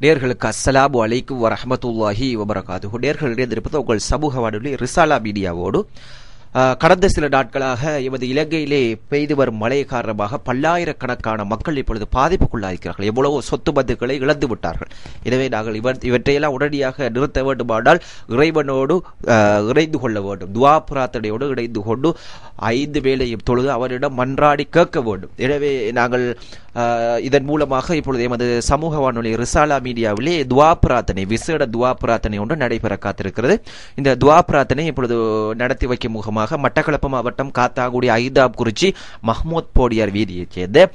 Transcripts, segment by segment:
நேர்களுக்கு அஸ்ஸலாமு அலைக்கும் வரஹ்மத்துல்லாஹி வபரகாத்துஹு. நேர்கள் இணைந்திருப்பது உங்கள் சமூக வானொலி ரிசாலா மீடியாவோடு. கடந்த சில நாட்களாக எமது இலங்கையிலே பெய்து வரும் மழை காரணமாக பல்லாயிரக்கணக்கான மக்கள் இப்பொழுது பாதிப்புக்குள்ளாகிறார்கள். எவ்வளவோ சொத்து பத்துக்களை இழந்து விட்டார்கள். எனவே நாங்கள் இவற்றையெல்லாம் உடனடியாக நிறுத்த வேண்டுமானால் இறைவனோடு இணைந்து கொள்ள வேண்டும். துவா பிரார்த்தனையோடு இணைந்து கொண்டு 5 வேளையும் தொழுது அவரிடம் மன்றாடி கேட்க வேண்டும். எனவே நாங்கள் இதன் மூலமாக இப்பொழுது எமது சமூக வானொலி ரிசாலா மீடியாவிலே துவா பிரார்த்தனை, விசேட துவா பிரார்த்தனை ஒன்று நடைபெற காத்திருக்கிறது. இந்த துவா பிரார்த்தனை இப்பொழுது நடத்தி வைக்கும் முகமாக மட்டக்களப்பு மாவட்டம் காத்தாங்குடி ஐதாப் குறிச்சி மஹ்மூத் போடியார் வீதியைச் சேர்ந்த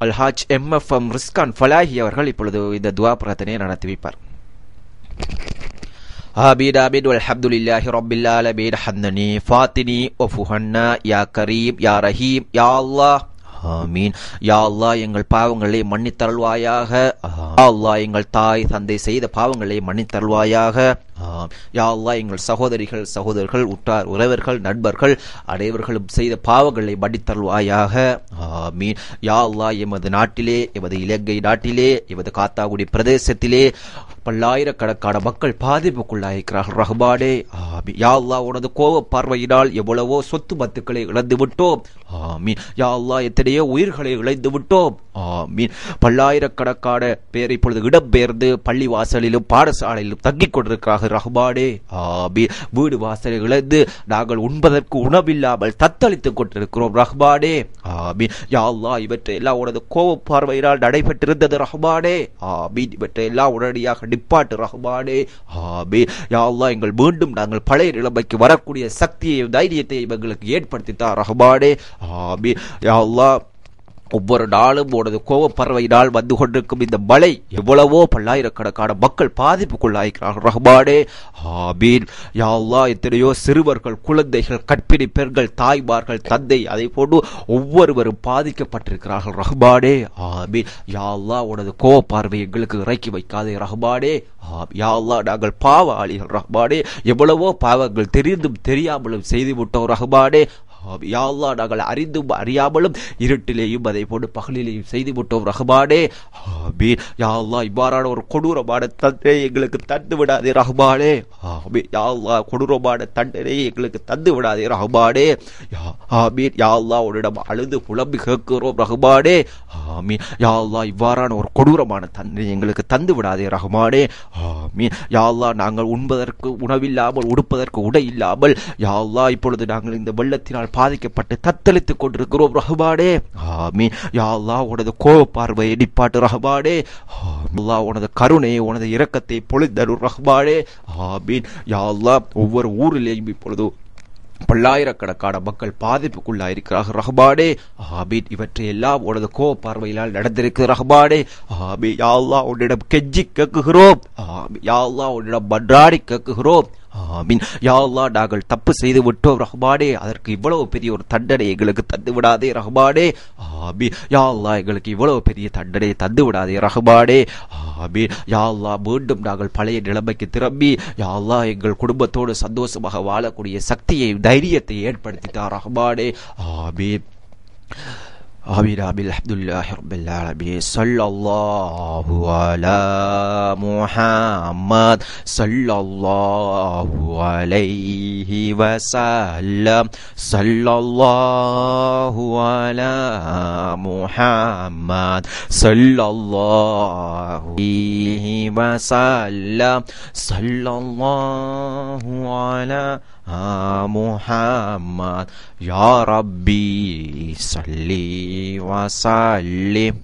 அல்ஹாஜ் MFM ரிஸ்கான் ஃபலாஹி அவர்கள் இப்பொழுது இந்த துவா பிரார்த்தனையை நடத்தி வைப்பார். ஆமீன் ஆமீன் வல்ஹம்துலில்லாஹி ரப்பில் ஆலமீன் ஹன்னனி ஃபாத்தினி வஃபுஹன்னா யா கரீம் யா ரஹீம் யா அல்லாஹ். ஆமீன். யா அல்லாஹ் எங்கள் பாவங்களை மன்னித்தருள்வாயாக. யா அல்லாஹ் எங்கள் தாய் தந்தை செய்த பாவங்களை மன்னித்தருள்வாயாக. யா அல்லாஹ் எங்கள் சகோதரர்கள் உற்றார் உறவர்கள் நண்பர்கள் அனைவர்களும் செய்த பாவங்களை மன்னித்தருள்வாயாக. ஆமீன். யா அல்லாஹ் எமது நாட்டிலே, எமது இலங்கை நாட்டிலே, எமது காத்தாங்குடி பிரதேசத்திலே பல்லாயிரக்கணக்கான மக்கள் பாதிப்புக்குள்ளாயிருக்கிறார்கள் ரஹ்மானே. ஆமீன். யா அல்லாஹ் உனது கோப பார்வையினால் எவ்வளவோ சொத்து பத்துக்களை இழந்து விட்டோம். ஆமீன். யா அல்லாஹ் எத்தனையோ உயிர்களை இழந்து விட்டோம். ஆமீன். பல்லாயிரக்கணக்கான பேர் இப்பொழுது இடம்பெயர்ந்து பள்ளி வாசலிலும் பாடசாலையிலும் தங்கிக் கொண்டிருக்கிறார்கள் ரஹ்மானே. ஆமீன். வீடு வாசலை இழந்து நாங்கள் உண்பதற்கு உணவில்லாமல் தத்தளித்துக் கொண்டிருக்கிறோம் ரஹ்மானே. ஆமீன். யா அல்லாஹ் இவற்றை எல்லாம் உனது கோப பார்வையினால் நடைபெற்றிருந்தது ரஹ்மானே. ஆமீன். இவற்றை எல்லாம் உடனடியாக நிப்பாட்டு ரஹ்மானே. ஆமீன். யா அல்லாஹ் எங்கள் மீண்டும் நாங்கள் பழைய நிலைமைக்கு வரக்கூடிய சக்தியையும் தைரியத்தையும் எங்களுக்கு ஏற்படுத்தித்தார் ரஹ்மானே. ஆமீன். யா அல்லாஹ் ஒவ்வொரு நாளும் உனது கோப பறவையினால் வந்து கொண்டிருக்கும் இந்த மழை எவ்வளவோ பல்லாயிரக்கணக்கான மக்கள் பாதிப்புக்குள்ளாகிறார்கள் ரஹ்மானே. ஆமீன். யா அல்லாஹ் எத்தனையோ சிறுவர்கள், குழந்தைகள், கற்பிணி பெண்கள், தாய்மார்கள், தந்தை, அதை போன்று ஒவ்வொருவரும் பாதிக்கப்பட்டிருக்கிறார்கள் ரஹ்மானே. ஆமீன். யா அல்லாஹ் உனது கோப பார்வை எங்களுக்கு இறக்கி வைக்காதே ரஹ்மானே. யா அல்லாஹ் நாங்கள் பாவஆளிகள் ரஹ்மானே. எவ்வளவோ பாவங்கள் தெரிந்தும் தெரியாமலும் செய்துவிட்டோம் ரஹ்மானே. யா அல்லாஹ் நாங்கள் அறிந்தும் அறியாமலும் இருட்டிலேயும் அதை போன்று பகலிலேயும் செய்து விட்டோம் ரஹ்மானே. ஆமீன். யா அல்லாஹ் இவ்வாறான ஒரு கொடூரமான தண்டனை எங்களுக்கு தந்து விடாதே ரஹ்மானே. ஆமீன். யா அல்லாஹ் கொடூரமான தண்டனையை எங்களுக்கு தந்து விடாதே ரஹ்மானே. ஆமீன். யா அல்லாஹ் உன்னிடம் அழுது புலம்பி கேட்கிறோம் ரஹ்மானே. ஆமீன். யா அல்லாஹ் இவ்வாறான ஒரு கொடூரமான தண்டனை எங்களுக்கு தந்து விடாதே ரஹ்மானே. ஆமீன். யா அல்லாஹ் நாங்கள் உண்பதற்கு உணவில்லாமல் உடுப்பதற்கு உடை இல்லாமல் யா அல்லாஹ் இப்பொழுது நாங்கள் இந்த வெள்ளத்தினால் பாதிக்கப்பட்டு தத்தளித்துக் கொண்டிருக்கிறோம் ரஹ்மானே. ஆமீன். யா அல்லாஹ் உனது கோப பார்வையை நிப்பாட்டு ரஹ்மானே. அல்லாஹ் உனது கருணையை, உனது இரக்கத்தை பொழிந்தருள் ரஹ்மானே. ஆமீன். யா அல்லாஹ் ஒவ்வொரு ஊரிலேயும் இப்பொழுது பல்லாயிரக்கணக்கான மக்கள் பாதிப்புக்குள்ளாயிருக்கிறார்கள் ரஹ்மானே. ஆமீன். இவற்றை எல்லாம் உனது கோப பார்வையினால் நடந்திருக்கு ரஹ்மானே. ஆமீன். யா அல்லாஹ் உன்னிடம் கெஞ்சி கேட்குகிறோம். ஆமீன். யா அல்லாஹ் உன்னிடம் மன்றாடி கேட்குகிறோம். ஆமீன். யா அல்லாஹ் நாங்கள் தப்பு செய்து விட்டோம் ரஹ்மானே. அதற்கு இவ்வளவு பெரிய ஒரு தண்டனை எங்களுக்கு தந்து விடாதே ரஹ்மானே. ஆமீன். யா அல்லாஹ் எங்களுக்கு இவ்வளவு பெரிய தண்டனை தந்து விடாதே ரஹ்மானே. ஆமீன். யா அல்லாஹ் மீண்டும் நாங்கள் பழைய நிலைமைக்கு திரும்பி யா அல்லாஹ் எங்கள் குடும்பத்தோடு சந்தோஷமாக வாழக்கூடிய சக்தியை, தைரியத்தை ஏற்படுத்தித்தார் ரஹ்மானே. ஆமீன். ஆமீன் ஆமீன். அல்ஹம்துலில்லாஹி ரப்பில் ஆலமீன். ஸல்லல்லாஹு அலா முஹம்மத் ஸல்லல்லாஹு அலைஹி வஸல்லம். ஸல்லல்லாஹு அலா முஹம்மத் ஸல்லல்லாஹு அலைஹி வஸல்லம். ஸல்லல்லாஹு அலா முஹம்மத். யா ரப்பி ஸல்லி வஸல்லிம்.